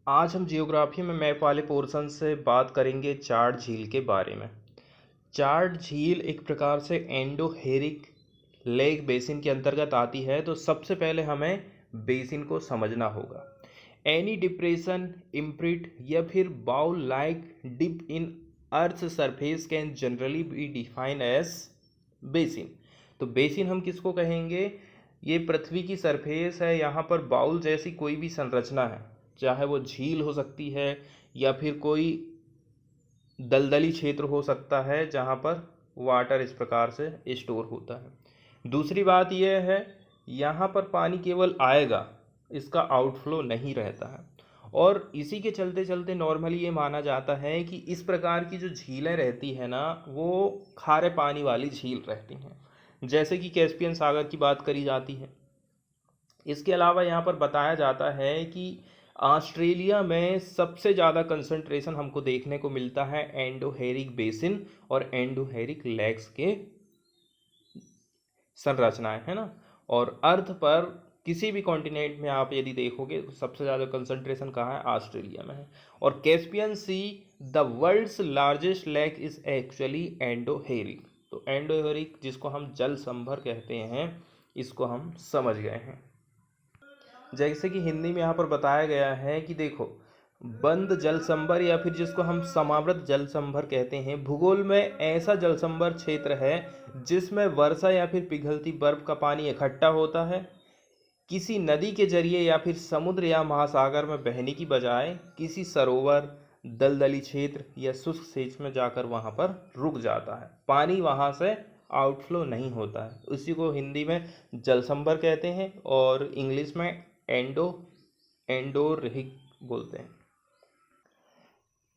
आज हम जियोग्राफी में मैप वाले पोर्शन से बात करेंगे चाड झील के बारे में। चाड झील एक प्रकार से एंडोहेरिक लेक बेसिन के अंतर्गत आती है। तो सबसे पहले हमें बेसिन को समझना होगा। एनी डिप्रेशन, इम्प्रिंट या फिर bowl like dip in earth surface can generally be define as basin. तो बेसिन हम किसको कहेंगे? ये पृथ्वी की सरफेस है, यहाँ पर बाउल जैसी कोई भी संरचना है, चाहे वो झील हो सकती है या फिर कोई दलदली क्षेत्र हो सकता है जहाँ पर वाटर इस प्रकार से स्टोर होता है। दूसरी बात यह है, यहाँ पर पानी केवल आएगा, इसका आउटफ्लो नहीं रहता है। और इसी के चलते चलते नॉर्मली ये माना जाता है कि इस प्रकार की जो झीलें रहती है ना, वो खारे पानी वाली झील रहती हैं, जैसे कि कैस्पियन सागर की बात करी जाती है। इसके अलावा यहाँ पर बताया जाता है कि ऑस्ट्रेलिया में सबसे ज़्यादा कंसंट्रेशन हमको देखने को मिलता है एंडोहेरिक बेसिन और एंडोहेरिक लेक्स के संरचनाएं, है ना। और अर्थ पर किसी भी कॉन्टिनेंट में आप यदि देखोगे तो सबसे ज़्यादा कंसंट्रेशन कहाँ है? ऑस्ट्रेलिया में है। और Caspian Sea, the world's largest lake is actually endorheic. तो एंडोहेरिक जिसको हम जल संभर कहते हैं, इसको हम समझ गए हैं। जैसे कि हिंदी में यहाँ पर बताया गया है कि देखो, बंद जलसंभर या फिर जिसको हम समावृत जलसंभर कहते हैं, भूगोल में ऐसा जलसंभर क्षेत्र है जिसमें वर्षा या फिर पिघलती बर्फ का पानी इकट्ठा होता है, किसी नदी के जरिए या फिर समुद्र या महासागर में बहने की बजाय किसी सरोवर, दलदली क्षेत्र या शुष्क क्षेत्र में जाकर वहाँ पर रुक जाता है। पानी वहाँ से आउटफ्लो नहीं होता है। उसी को हिंदी में जलसंभर कहते हैं और इंग्लिश में एंडोरेहिक बोलते हैं।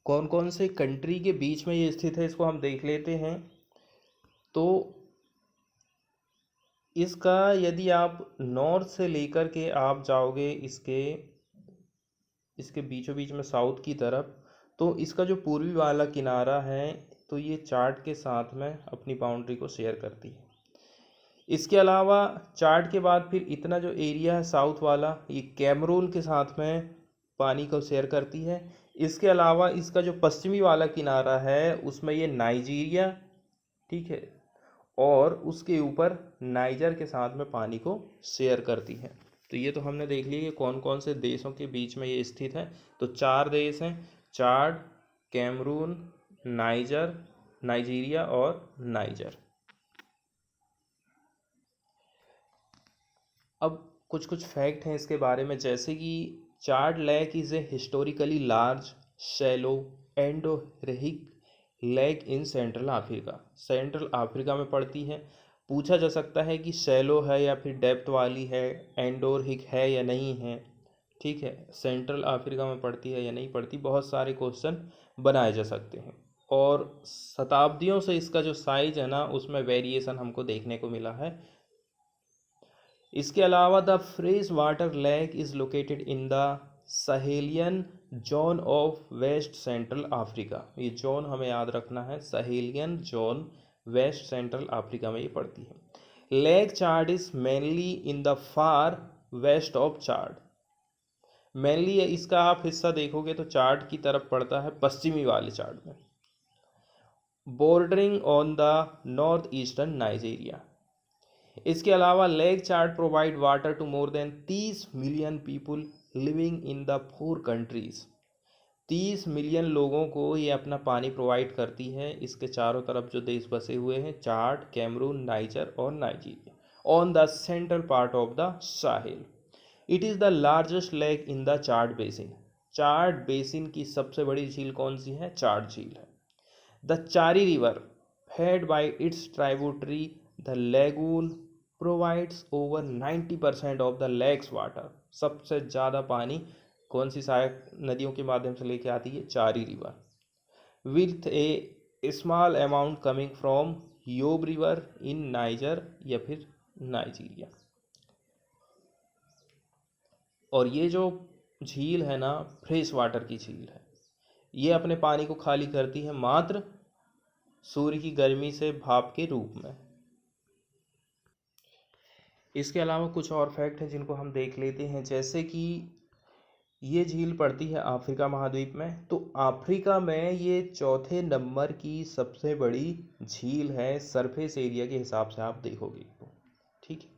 कौन कौन से कंट्री के बीच में ये स्थित है, इसको हम देख लेते हैं। तो इसका यदि आप नॉर्थ से लेकर के आप जाओगे इसके बीचों बीच में साउथ की तरफ, तो इसका जो पूर्वी वाला किनारा है, तो ये चार्ट के साथ में अपनी बाउंड्री को शेयर करती है। इसके अलावा चार्ट के बाद फिर इतना जो एरिया है साउथ वाला, ये कैमरून के साथ में पानी को शेयर करती है। इसके अलावा इसका जो पश्चिमी वाला किनारा है, उसमें ये नाइजीरिया, ठीक है, और उसके ऊपर नाइजर के साथ में पानी को शेयर करती है। तो ये तो हमने देख लिया कि कौन कौन से देशों के बीच में ये स्थित है। तो 4 देश हैं: चाड, कैमरून, नाइजर, नाइजीरिया और नाइजर। अब कुछ कुछ फैक्ट हैं इसके बारे में, जैसे कि Chad lake is a historically large, shallow, endorheic lake in central Africa. Central Africa में पड़ती है। पूछा जा सकता है कि शैलो है या फिर डेप्थ वाली है, एंडोरहिक है या नहीं है, ठीक है, सेंट्रल अफ्रीका में पड़ती है या नहीं पड़ती, बहुत सारे क्वेश्चन बनाए जा सकते हैं। और शताब्दियों से इसका जो साइज है ना, उसमें वेरिएशन हमको देखने को मिला है। इसके अलावा the fresh water lake is located in the Sahelian zone of west central Africa. ये जोन हमें याद रखना है, Sahelian zone west central Africa में ये पड़ती है। Lake Chad is mainly in the far west of Chad. Mainly इसका आप हिस्सा देखोगे तो चाड की तरफ पड़ता है, पश्चिमी वाले चाड में, bordering on the north eastern Nigeria. इसके अलावा lake Chad provide water to more than 30 million people living in the 4 countries. 30 million लोगों को ये अपना पानी प्रोवाइड करती है। इसके चारों तरफ जो देश बसे हुए हैं, चाड, कैमरून, नाइजर और Nigeria, on the central part of the Sahil. It is the largest lake in the Chad basin. Chad basin की सबसे बड़ी झील कौन सी है? चाड झील है। The Chari river fed by its tributary the Logone provides over 90% of the lake's water. सबसे ज़्यादा पानी कौन सी सहायक नदियों के माध्यम से लेके आती है? Chari river, with a small amount coming from Yobe river in Niger या फिर नाइजीरिया। और ये जो झील है ना, फ्रेश वाटर की झील है। ये अपने पानी को खाली करती है मात्र सूर्य की गर्मी से भाप के रूप में। इसके अलावा कुछ और फैक्ट हैं जिनको हम देख लेते हैं, जैसे कि ये झील पड़ती है अफ्रीका महाद्वीप में। तो अफ्रीका में ये चौथे नंबर की सबसे बड़ी झील है सरफेस एरिया के हिसाब से आप देखोगे तो, ठीक है।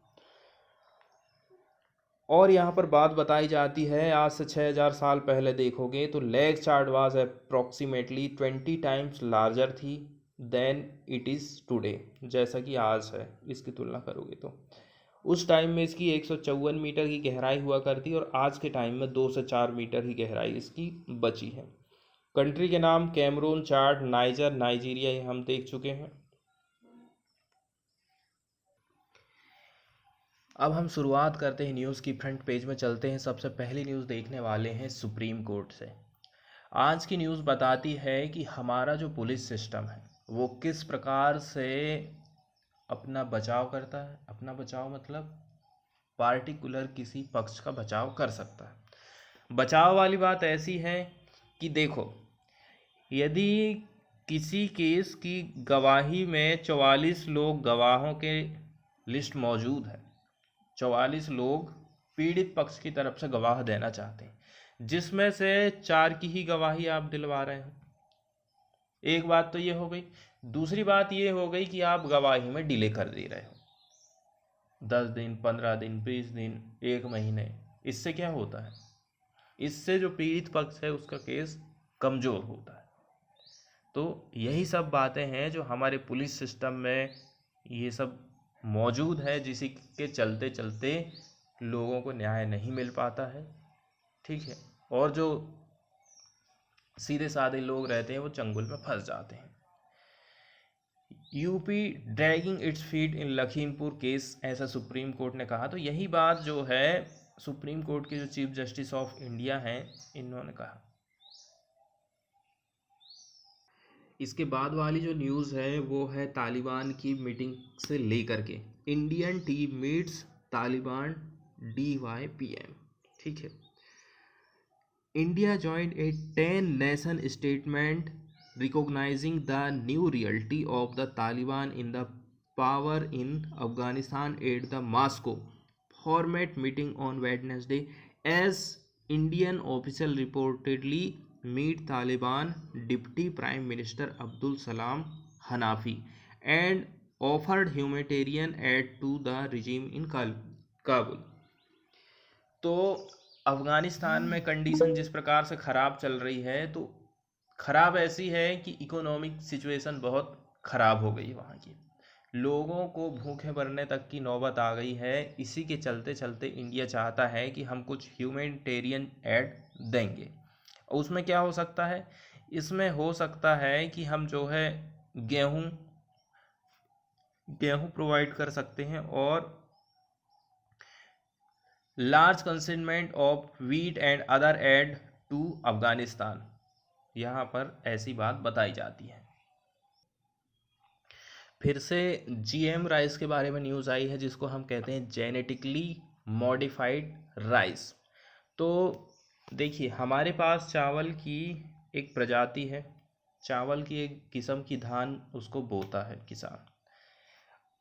और यहाँ पर बात बताई जाती है, आज से 6000 साल पहले देखोगे तो lake chart was approximately 20 times larger थी देन इट इज़ टुडे। जैसा कि आज है, इसकी तुलना करोगे तो उस टाइम में इसकी 154 मीटर की गहराई हुआ करती और आज के टाइम में 2 से 4 मीटर की गहराई इसकी बची है। कंट्री के नाम कैमरून, चाड, नाइजर, नाइजीरिया, ये हम देख चुके हैं। अब हम शुरुआत करते हैं, न्यूज़ की फ्रंट पेज में चलते हैं। सबसे पहली न्यूज़ देखने वाले हैं सुप्रीम कोर्ट से। आज की न्यूज़ बताती है कि हमारा जो पुलिस सिस्टम है वो किस प्रकार से अपना बचाव करता है। अपना बचाव मतलब पार्टिकुलर किसी पक्ष का बचाव कर सकता है। बचाव वाली बात ऐसी है कि देखो, यदि किसी केस की गवाही में 44 लोग गवाहों के लिस्ट मौजूद है, 44 लोग पीड़ित पक्ष की तरफ से गवाह देना चाहते हैं, जिसमें से 4 की ही गवाही आप दिलवा रहे हो। एक बात तो ये हो गई। दूसरी बात ये हो गई कि आप गवाही में डिले कर दे रहे हो 10 दिन, 15 दिन, 20 दिन, 1 महीने। इससे क्या होता है? इससे जो पीड़ित पक्ष है उसका केस कमज़ोर होता है। तो यही सब बातें हैं जो हमारे पुलिस सिस्टम में ये सब मौजूद है, जिसी के चलते चलते लोगों को न्याय नहीं मिल पाता है, ठीक है। और जो सीधे साधे लोग रहते हैं वो चंगुल में फंस जाते हैं। UP dragging its feet in Lakhimpur case, ऐसा सुप्रीम कोर्ट ने कहा। तो यही बात जो है सुप्रीम कोर्ट के जो चीफ जस्टिस ऑफ इंडिया हैं इन्होंने कहा। इसके बाद वाली जो न्यूज़ है वो है तालिबान की मीटिंग से लेकर के, Indian team meets Taliban DYPM, ठीक है। India joined a 10 nation statement recognizing the new reality of the Taliban in the power in Afghanistan at the Moscow format meeting on Wednesday as Indian official reportedly meet Taliban Deputy Prime Minister Abdul Salam Hanafi and offered humanitarian aid to the regime in Kabul। तो अफ़गानिस्तान में condition जिस प्रकार से ख़राब चल रही है, तो ख़राब ऐसी है कि इकोनॉमिक सिचुएशन बहुत ख़राब हो गई है वहाँ की। लोगों को भूखे मरने तक की नौबत आ गई है। इसी के चलते चलते इंडिया चाहता है कि हम कुछ ह्यूमैनिटेरियन एड देंगे। उसमें क्या हो सकता है? इसमें हो सकता है कि हम जो है गेहूं प्रोवाइड कर सकते हैं और large consignment of wheat and other aid to Afghanistan, यहाँ पर ऐसी बात बताई जाती है। फिर से GM राइस के बारे में न्यूज़ आई है, जिसको हम कहते हैं जेनेटिकली मॉडिफाइड राइस। तो देखिए, हमारे पास चावल की एक प्रजाति है, चावल की एक किस्म की धान उसको बोता है किसान।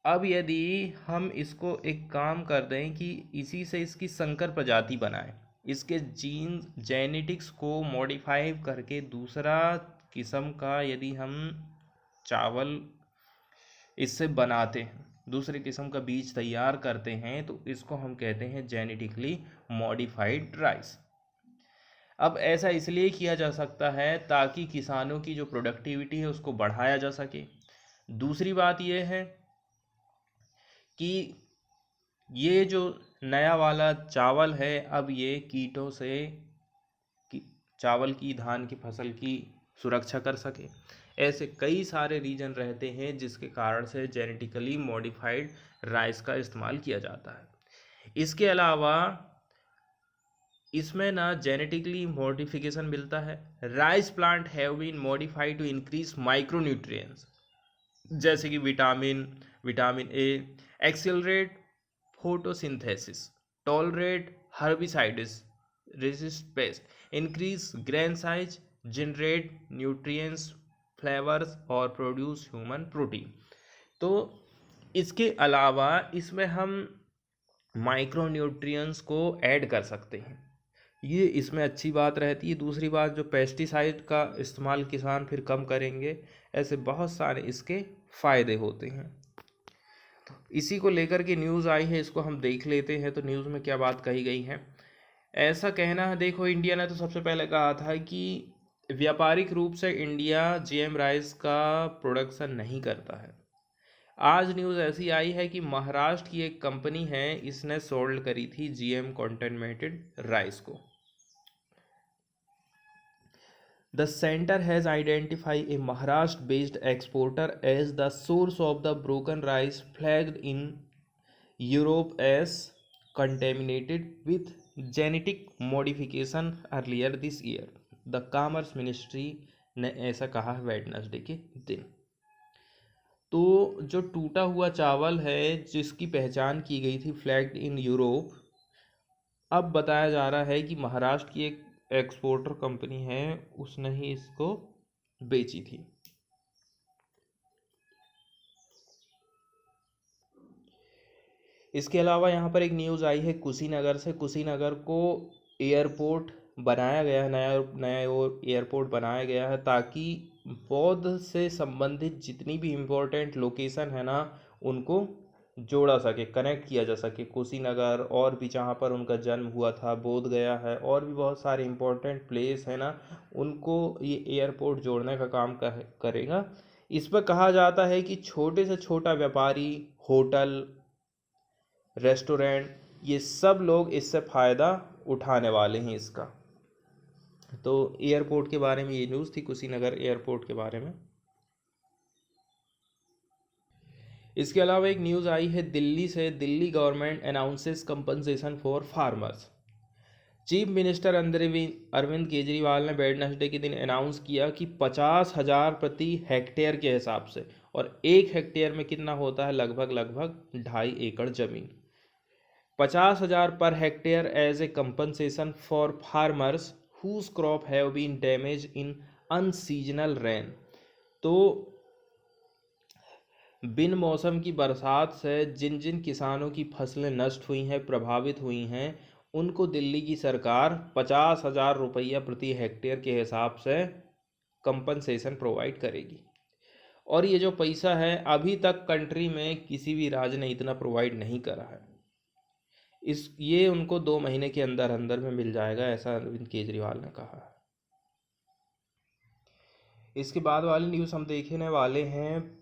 अब यदि हम इसको एक काम कर दें कि इसी से इसकी संकर प्रजाति बनाएं, इसके जीन जेनेटिक्स को मॉडिफाई करके दूसरा किस्म का यदि हम चावल इससे बनाते हैं, दूसरे किस्म का बीज तैयार करते हैं, तो इसको हम कहते हैं जेनेटिकली मॉडिफाइड राइस। अब ऐसा इसलिए किया जा सकता है ताकि किसानों की जो प्रोडक्टिविटी है उसको बढ़ाया जा सके। दूसरी बात यह है कि ये जो नया वाला चावल है, अब ये कीटों से चावल की, धान की फसल की सुरक्षा कर सके। ऐसे कई सारे रीजन रहते हैं जिसके कारण से जेनेटिकली मॉडिफाइड राइस का इस्तेमाल किया जाता है। इसके अलावा इसमें ना जेनेटिकली मॉडिफिकेशन मिलता है। Rice plant have been modified to increase micronutrients, जैसे कि vitamin A, accelerate photosynthesis, tolerate herbicides, resist pest, increase grain size, generate nutrients, flavours और प्रोड्यूस ह्यूमन प्रोटीन। तो इसके अलावा इसमें हम माइक्रोन्यूट्रिएंट्स को ऐड कर सकते हैं। ये इसमें अच्छी बात रहती है। दूसरी बात, जो पेस्टिसाइड का इस्तेमाल किसान फिर कम करेंगे, ऐसे बहुत सारे इसके फ़ायदे होते हैं। इसी को लेकर के न्यूज़ आई है, इसको हम देख लेते हैं। तो न्यूज़ में क्या बात कही गई है, ऐसा कहना है, देखो इंडिया ने तो सबसे पहले कहा था कि व्यापारिक रूप से इंडिया जीएम राइस का प्रोडक्शन नहीं करता है। आज न्यूज़ ऐसी आई है कि महाराष्ट्र की एक कंपनी है, इसने सोल्ड करी थी जीएम कंटेमिनेटेड राइस को। The center has identified a Maharashtra-based exporter as the source of the broken rice flagged in Europe as contaminated with genetic modification earlier this year. The Commerce Ministry ने ऐसा कहा है Wednesday के दिन। तो जो टूटा हुआ चावल है जिसकी पहचान की गई थी फ्लैग्ड इन यूरोप, अब बताया जा रहा है कि महाराष्ट्र की एक एक्सपोर्टर कंपनी है, उसने ही इसको बेची थी। इसके अलावा यहाँ पर एक न्यूज़ आई है कुशीनगर से। कुशीनगर को एयरपोर्ट बनाया गया है, नया नया एयरपोर्ट बनाया गया है ताकि बौद्ध से संबंधित जितनी भी इम्पोर्टेंट लोकेशन है ना, उनको जोड़ा सके, कनेक्ट किया जा सके। कुशीनगर और भी जहाँ पर उनका जन्म हुआ था, बोध गया है, और भी बहुत सारे इम्पोर्टेंट प्लेस है ना, उनको ये एयरपोर्ट जोड़ने का काम करेगा। इस पर कहा जाता है कि छोटे से छोटा व्यापारी, होटल, रेस्टोरेंट, ये सब लोग इससे फ़ायदा उठाने वाले हैं इसका। तो एयरपोर्ट के बारे में ये न्यूज़ थी, कुशीनगर एयरपोर्ट के बारे में। इसके अलावा एक न्यूज़ आई है दिल्ली से। Delhi government announces compensation for farmers. Chief minister Arvind Kejriwal ने वेडनेसडे के दिन अनाउंस किया कि 50,000 प्रति हेक्टेयर के हिसाब से, और 1 हेक्टेयर में कितना होता है, लगभग 2.5 एकड़ ज़मीन, 50,000 पर hectare as a compensation for farmers whose crop have been damage in unseasonal rain. तो बिन मौसम की बरसात से जिन जिन किसानों की फसलें नष्ट हुई हैं, प्रभावित हुई हैं, उनको दिल्ली की सरकार 50,000 रुपया प्रति हेक्टेयर के हिसाब से कंपनसेशन प्रोवाइड करेगी। और ये जो पैसा है, अभी तक कंट्री में किसी भी राज्य ने इतना प्रोवाइड नहीं करा है। ये उनको 2 महीने के अंदर अंदर में मिल जाएगा, ऐसा अरविंद केजरीवाल ने कहा है। इसके बाद वाली न्यूज़ हम देखने वाले हैं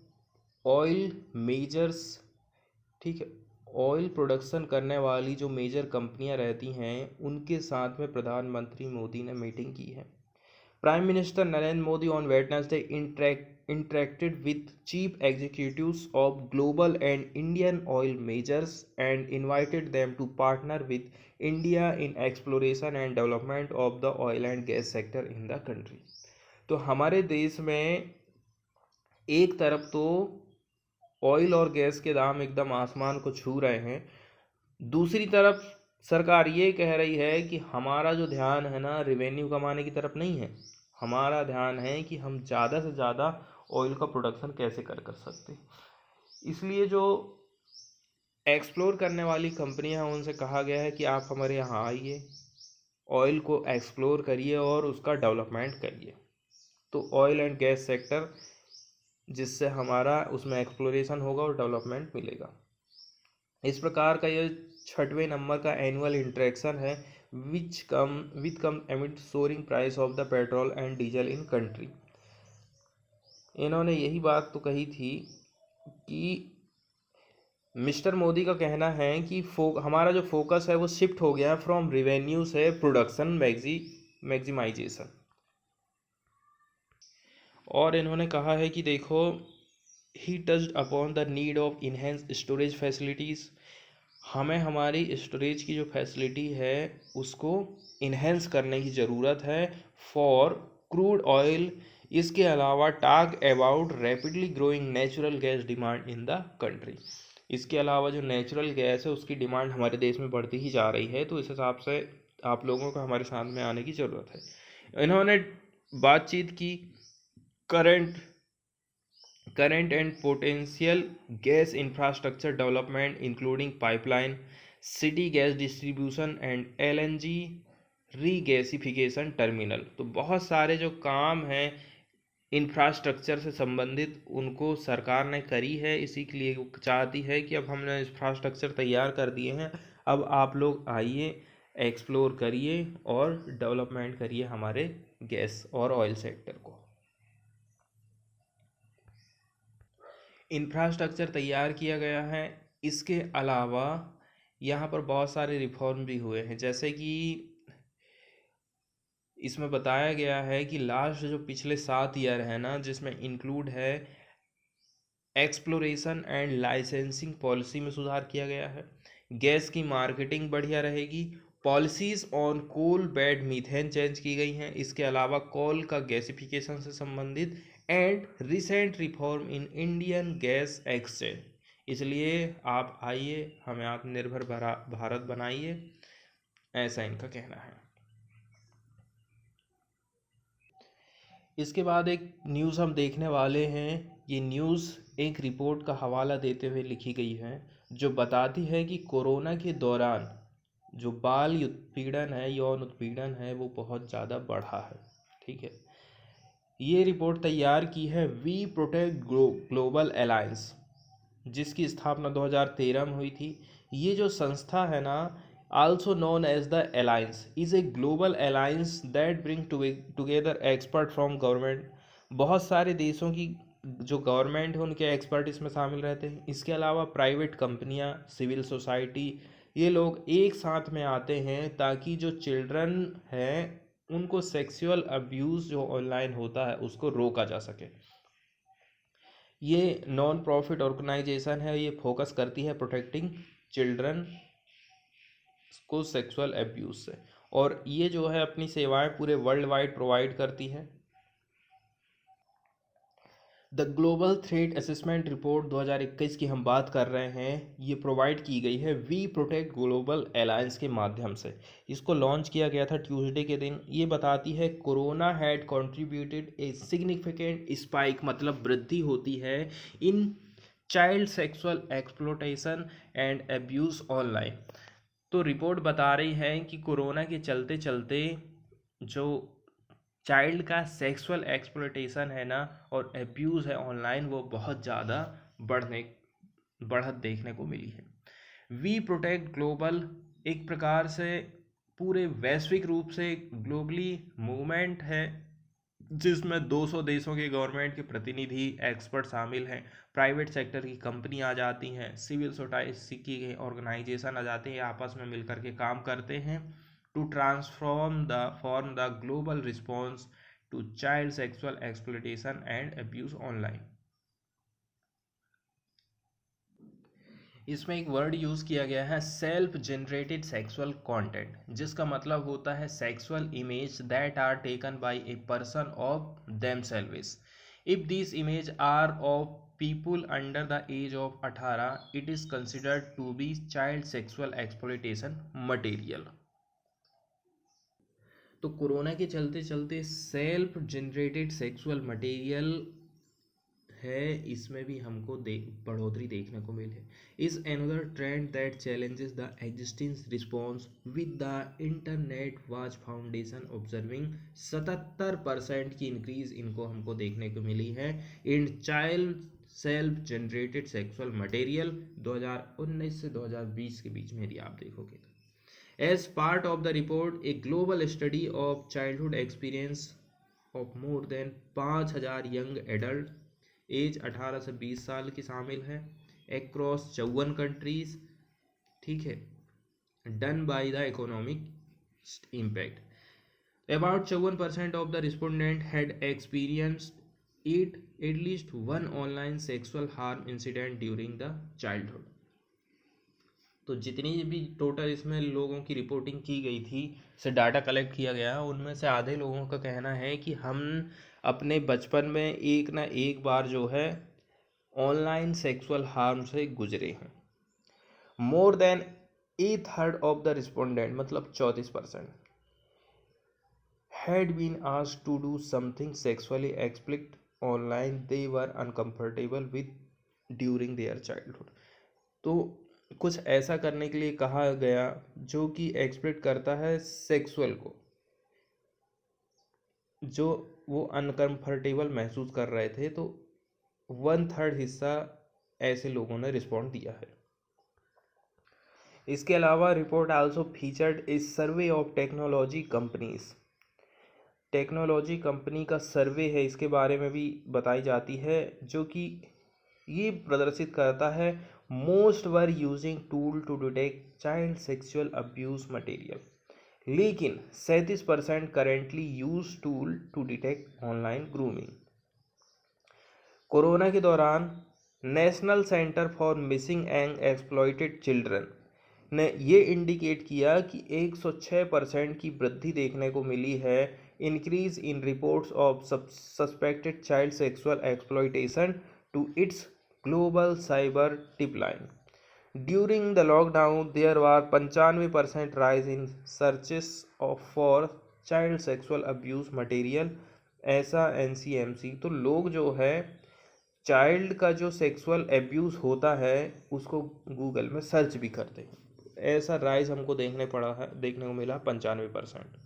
ऑयल मेजर्स। ठीक है, ऑयल प्रोडक्शन करने वाली जो मेजर कंपनियां रहती हैं, उनके साथ में प्रधानमंत्री मोदी ने मीटिंग की है। Prime minister Narendra Modi on Wednesday interacted with chief executives of global and Indian oil majors and invited them to partner with India in exploration and development of the oil and gas sector in the country। तो हमारे देश में एक तरफ तो oil और gas के दाम एकदम आसमान को छू रहे हैं, दूसरी तरफ सरकार ये कह रही है कि हमारा जो ध्यान है ना, रेवेन्यू कमाने की तरफ नहीं है, हमारा ध्यान है कि हम ज़्यादा से ज़्यादा ऑयल का प्रोडक्शन कैसे कर सकते। इसलिए जो एक्सप्लोर करने वाली कंपनियां हैं, उनसे कहा गया है कि आप हमारे यहाँ आइए, ऑयल को एक्सप्लोर करिए और उसका डेवलपमेंट करिए। तो ऑयल एंड गैस सेक्टर, जिससे हमारा उसमें एक्सप्लोरेशन होगा और डेवलपमेंट मिलेगा। इस प्रकार का ये 6वें नंबर का एनुअल इंटरेक्शन है which come amid soaring price of the petrol and diesel in country. इन्होंने यही बात तो कही थी कि मिस्टर मोदी का कहना है कि हमारा जो फोकस है वो शिफ्ट हो गया है फ्रॉम रिवेन्यू से प्रोडक्शन मैक्सिमाइजेशन। और इन्होंने कहा है कि देखो, ही touched upon the need of enhance storage facilities. हमें हमारी स्टोरेज की जो फैसिलिटी है उसको इन्हेंस करने की ज़रूरत है फॉर क्रूड ऑयल। इसके अलावा talk about rapidly growing natural gas demand in the country. इसके अलावा जो नेचुरल गैस है उसकी डिमांड हमारे देश में बढ़ती ही जा रही है, तो इस हिसाब से आप लोगों को हमारे साथ में आने की ज़रूरत है। इन्होंने बातचीत की current and potential gas infrastructure development including pipeline, city gas distribution and LNG regasification terminal. तो बहुत सारे जो काम हैं इंफ्रास्ट्रक्चर से संबंधित उनको सरकार ने करी है, इसी के लिए वो चाहती है कि अब हमने इंफ्रास्ट्रक्चर तैयार कर दिए हैं, अब आप लोग आइए, एक्सप्लोर करिए और डेवलपमेंट करिए हमारे गैस और ऑयल सेक्टर को। इंफ्रास्ट्रक्चर तैयार किया गया है। इसके अलावा यहाँ पर बहुत सारे रिफॉर्म भी हुए हैं, जैसे कि इसमें बताया गया है कि लास्ट जो पिछले 7 ईयर है ना, जिसमें इंक्लूड है एक्सप्लोरेशन एंड लाइसेंसिंग पॉलिसी में सुधार किया गया है। गैस की मार्केटिंग बढ़िया रहेगी। Policies on coal bed methane change की गई हैं। इसके अलावा कोल का गैसिफिकेशन से संबंधित and recent reform in Indian gas exchange. इसलिए आप आइए, हमें आत्मनिर्भर भारत बनाइए, ऐसा इनका कहना है। इसके बाद एक न्यूज़ हम देखने वाले हैं। ये न्यूज़ एक रिपोर्ट का हवाला देते हुए लिखी गई है, जो बताती है कि कोरोना के दौरान जो बाल उत्पीड़न है, यौन उत्पीड़न है, वो बहुत ज़्यादा बढ़ा है। ठीक है, ये रिपोर्ट तैयार की है वी प्रोटेक्ट ग्लोबल अलायंस, जिसकी स्थापना 2013 में हुई थी। ये जो संस्था है ना, also known as the alliance, is a global alliance that bring together expert from government। बहुत सारे देशों की जो गवर्नमेंट है उनके एक्सपर्ट इसमें शामिल रहते हैं। इसके अलावा प्राइवेट कंपनियां, सिविल सोसाइटी, ये लोग एक साथ में आते हैं ताकि जो चिल्ड्रन हैं उनको सेक्सुअल अब्यूज़ जो ऑनलाइन होता है उसको रोका जा सके। ये नॉन प्रॉफिट ऑर्गेनाइजेशन है, ये फोकस करती है प्रोटेक्टिंग चिल्ड्रन को सेक्सुअल एब्यूज से, और ये जो है अपनी सेवाएं पूरे वर्ल्ड वाइड प्रोवाइड करती है। The global threat assessment report 2021 की हम बात कर रहे हैं, ये प्रोवाइड की गई है वी प्रोटेक्ट ग्लोबल अलायंस के माध्यम से। इसको लॉन्च किया गया था ट्यूसडे के दिन। ये बताती है corona had contributed a significant spike, मतलब वृद्धि होती है in child sexual exploitation and abuse online. तो रिपोर्ट बता रही है कि कोरोना के चलते चलते जो चाइल्ड का सेक्सुअल एक्सप्लॉयटेशन है ना और एब्यूज़ है ऑनलाइन, वो बहुत ज़्यादा बढ़त देखने को मिली है। वी प्रोटेक्ट ग्लोबल एक प्रकार से पूरे वैश्विक रूप से ग्लोबली मूवमेंट है, जिसमें 200 देशों के गवर्नमेंट के प्रतिनिधि एक्सपर्ट शामिल हैं, प्राइवेट सेक्टर की कंपनी आ जाती हैं, सिविल सोसाइटी की ऑर्गेनाइजेशन आ जाते हैं, आपस में मिलकर के काम करते हैं to transform the global response to child sexual exploitation and abuse online. इसमें एक वर्ड यूज किया गया है सेल्फ जनरेटेड सेक्सुअल कंटेंट, जिसका मतलब होता है sexual image that are taken by a person of themselves. If this image are of people under the age of 18, it is considered to be child sexual exploitation material। तो corona के चलते चलते self generated sexual material है, इसमें भी हमको बढ़ोतरी देखने को मिली है। Is another trend that challenges the existing response with the Internet Watch Foundation observing 77% की इंक्रीज इनको हमको देखने को मिली है in child self generated sexual material 2019 से 2020 के बीच में, यदि आप देखोगे। As part of the report a global study of childhood experience of more than 5000 young adult age 18 से 20 साल की शामिल है एक्रॉस 54 कंट्रीज, ठीक है, done by the economic impact. About 54% of the respondent had experienced it at least one online sexual harm incident during the childhood. तो जितनी भी टोटल इसमें लोगों की रिपोर्टिंग की गई थी, से डाटा कलेक्ट किया गया, उनमें से आधे लोगों का कहना है कि हम अपने बचपन में एक ना एक बार जो है ऑनलाइन सेक्सुअल हार्म से गुजरे हैं। More than a third of the respondent, मतलब 34%, had been asked to do something sexually explicit online they were uncomfortable with during their childhood. तो कुछ ऐसा करने के लिए कहा गया जो कि एक्सप्लिट करता है सेक्सुअल को, जो वो अनकंफर्टेबल महसूस कर रहे थे, तो 1/3 हिस्सा ऐसे लोगों ने रिस्पॉन्ड दिया है। इसके अलावा report also featured A survey of technology companies. Technology company का सर्वे है, इसके बारे में भी बताई जाती है, जो कि ये प्रदर्शित करता है most were using tool to detect child sexual abuse material, लेकिन 37% currently use tool to detect online grooming. Corona के दौरान National Center for Missing and Exploited Children ने ये इंडिकेट किया कि 106% की वृद्धि देखने को मिली है, increase in reports of suspected child sexual exploitation to its global cyber tipline. During the lockdown there were 95% rise in searches of for child sexual abuse material, ऐसा एनसीएमसी। तो लोग जो है चाइल्ड का जो सेक्सुअल एब्यूज़ होता है उसको गूगल में सर्च भी करते हैं। ऐसा राइज हमको देखने को मिला 95%।